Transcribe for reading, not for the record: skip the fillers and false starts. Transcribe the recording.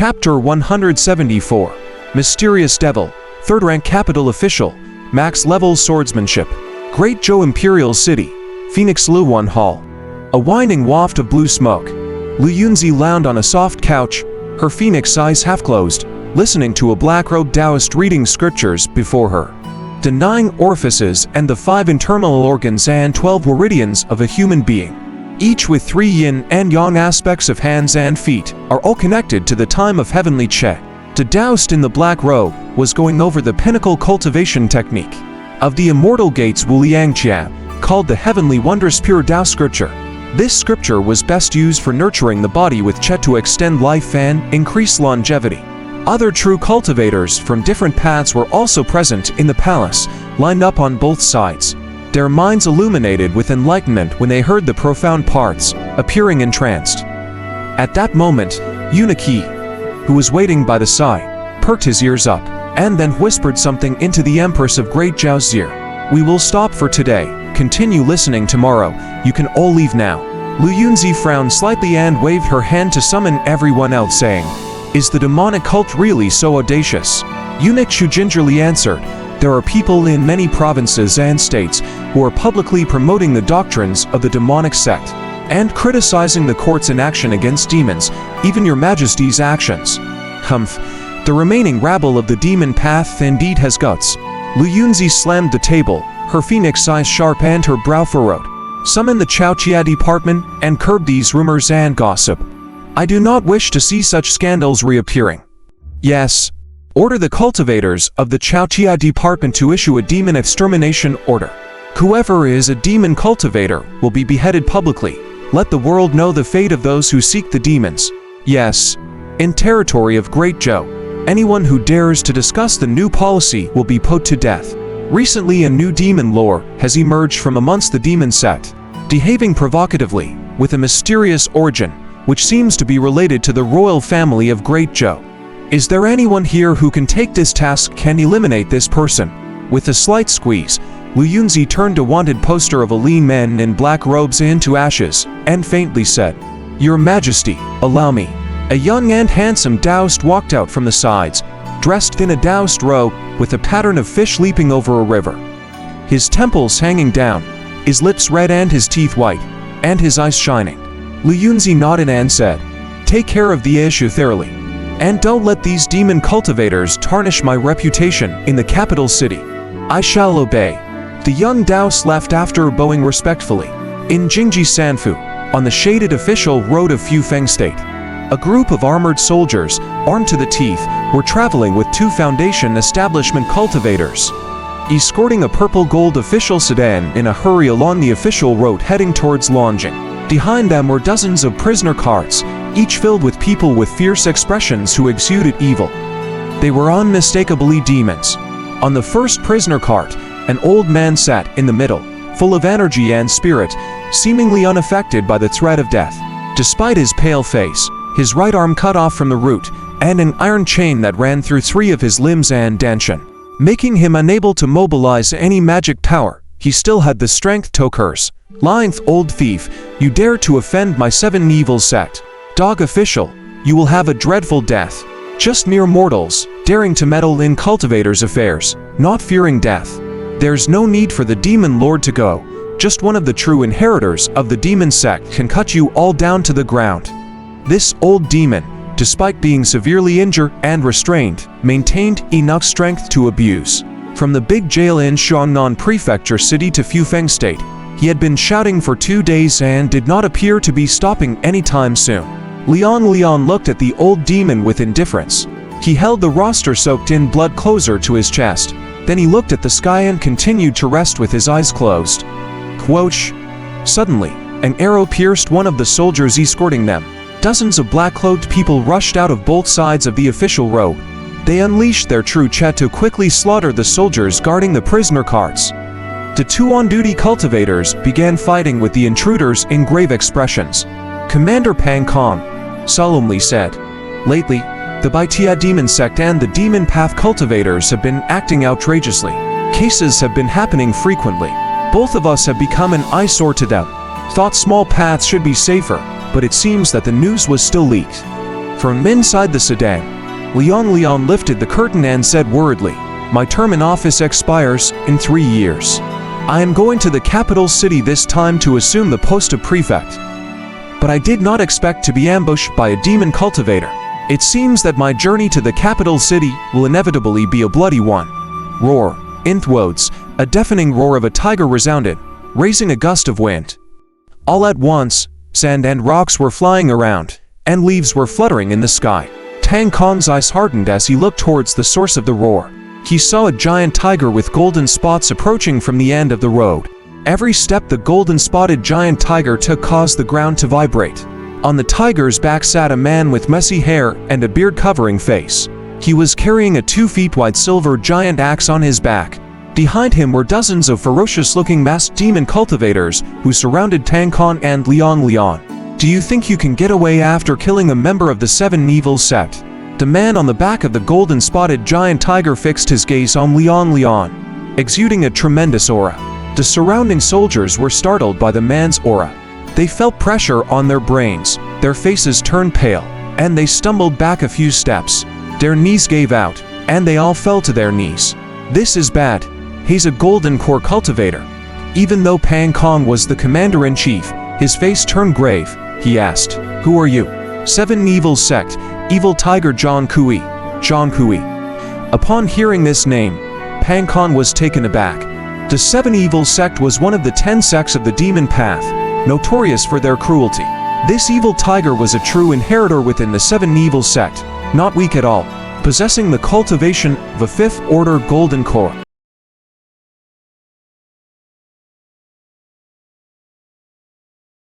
Chapter 174. Mysterious Devil, 3rd rank capital official, max level swordsmanship. Great Zhou Imperial City, Phoenix Luoan Hall. A winding waft of blue smoke. Lu Yunzi lounged on a soft couch, her phoenix eyes half closed, listening to a black-robed Taoist reading scriptures before her. The 9 orifices and the 5 internal organs and 12 meridians of a human being, each with 3 yin and yang aspects of hands and feet, are all connected to the time of heavenly Che. The Taoist in the black robe was going over the pinnacle cultivation technique of the immortal gates Wuliangjia, called the Heavenly Wondrous Pure Tao Scripture. This scripture was best used for nurturing the body with Che to extend life and increase longevity. Other true cultivators from different paths were also present in the palace, lined up on both sides, their minds illuminated with enlightenment when they heard the profound parts, appearing entranced. At that moment, Yunaki, who was waiting by the side, perked his ears up, and then whispered something into the Empress of Great Zhao's ear. "We will stop for today, continue listening tomorrow, you can all leave now." Lu Yunzi frowned slightly and waved her hand to summon everyone else, saying, "Is the demonic cult really so audacious?" Eunuch Shu gingerly answered, "There are people in many provinces and states who are publicly promoting the doctrines of the demonic sect and criticizing the court's inaction against demons, even your majesty's actions. Humph, the remaining rabble of the demon path indeed has guts." Lu Yunzi slammed the table, her phoenix eyes sharp and her brow furrowed. "Summon the Chaoqia department and curb these rumors and gossip. I do not wish to see such scandals reappearing." "Yes. Order the cultivators of the Chaoqia department to issue a demon extermination order. Whoever is a demon cultivator will be beheaded publicly. Let the world know the fate of those who seek the demons. Yes. In territory of Great Zhou, anyone who dares to discuss the new policy will be put to death. Recently a new demon lore has emerged from amongst the demon sect, behaving provocatively, with a mysterious origin, which seems to be related to the royal family of Great Zhou. Is there anyone here who can take this task, can eliminate this person?" With a slight squeeze, Lu Yunzi turned a wanted poster of a lean man in black robes into ashes, and faintly said, "Your Majesty, allow me." A young and handsome Taoist walked out from the sides, dressed in a Taoist robe, with a pattern of fish leaping over a river. His temples hanging down, his lips red and his teeth white, and his eyes shining. Lu Yunzi nodded and said, "Take care of the issue thoroughly. And don't let these demon cultivators tarnish my reputation in the capital city." "I shall obey." The young Taoist left after bowing respectfully. In Jingji Sanfu, on the shaded official road of Fufeng State, a group of armored soldiers, armed to the teeth, were traveling with 2 foundation establishment cultivators, escorting a purple-gold official sedan in a hurry along the official road heading towards Langjing. Behind them were dozens of prisoner carts, each filled with people with fierce expressions who exuded evil. They were unmistakably demons. On the first prisoner cart, an old man sat in the middle, full of energy and spirit, seemingly unaffected by the threat of death. Despite his pale face, his right arm cut off from the root, and an iron chain that ran through 3 of his limbs and danshan, making him unable to mobilize any magic power, he still had the strength to curse. "Lying old thief, you dare to offend my 7 evil sect. Dog official, you will have a dreadful death." Just mere mortals, daring to meddle in cultivators' affairs, not fearing death. There's no need for the demon lord to go. Just one of the true inheritors of the demon sect can cut you all down to the ground. This old demon, despite being severely injured and restrained, maintained enough strength to abuse. From the big jail in Xiangnan Prefecture City to Fufeng State, he had been shouting for 2 days and did not appear to be stopping anytime soon. Lian looked at the old demon with indifference. He held the roster soaked in blood closer to his chest. Then he looked at the sky and continued to rest with his eyes closed. Whoosh! Suddenly, an arrow pierced one of the soldiers escorting them. Dozens of black-cloaked people rushed out of both sides of the official road. They unleashed their true Che to quickly slaughter the soldiers guarding the prisoner carts. The 2 on-duty cultivators began fighting with the intruders in grave expressions. Commander Pang Kong solemnly said, "Lately, the Baitia demon sect and the demon path cultivators have been acting outrageously. Cases have been happening frequently. Both of us have become an eyesore to them. Thought small paths should be safer, but it seems that the news was still leaked. From inside the sedan, Leon lifted the curtain and said worriedly, "My term in office expires in 3 years. I am going to the capital city this time to assume the post of prefect. But I did not expect to be ambushed by a demon cultivator. It seems that my journey to the capital city will inevitably be a bloody one." Roar. In the woods, a deafening roar of a tiger resounded, raising a gust of wind. All at once, sand and rocks were flying around, and leaves were fluttering in the sky. Tang Kong's eyes hardened as he looked towards the source of the roar. He saw a giant tiger with golden spots approaching from the end of the road. Every step the golden-spotted giant tiger took caused the ground to vibrate. On the tiger's back sat a man with messy hair and a beard-covering face. He was carrying a 2 feet wide silver giant axe on his back. Behind him were dozens of ferocious-looking masked demon cultivators who surrounded Tang Kong and Leon. "Do you think you can get away after killing a member of the 7 evil sect?" The man on the back of the golden-spotted giant tiger fixed his gaze on Leon, exuding a tremendous aura. The surrounding soldiers were startled by the man's aura. They felt pressure on their brains, their faces turned pale, and they stumbled back a few steps. Their knees gave out, and they all fell to their knees. "This is bad. He's a golden core cultivator." Even though Tang Kong was the commander-in-chief, his face turned grave. He asked, "Who are you?" 7 evil sect, evil tiger Zhang Kui. Upon hearing this name, Tang Kong was taken aback. The 7 evil sect was one of the 10 sects of the demon path, notorious for their cruelty. This evil tiger was a true inheritor within the 7 evil sect, not weak at all, possessing the cultivation of a 5th order golden core.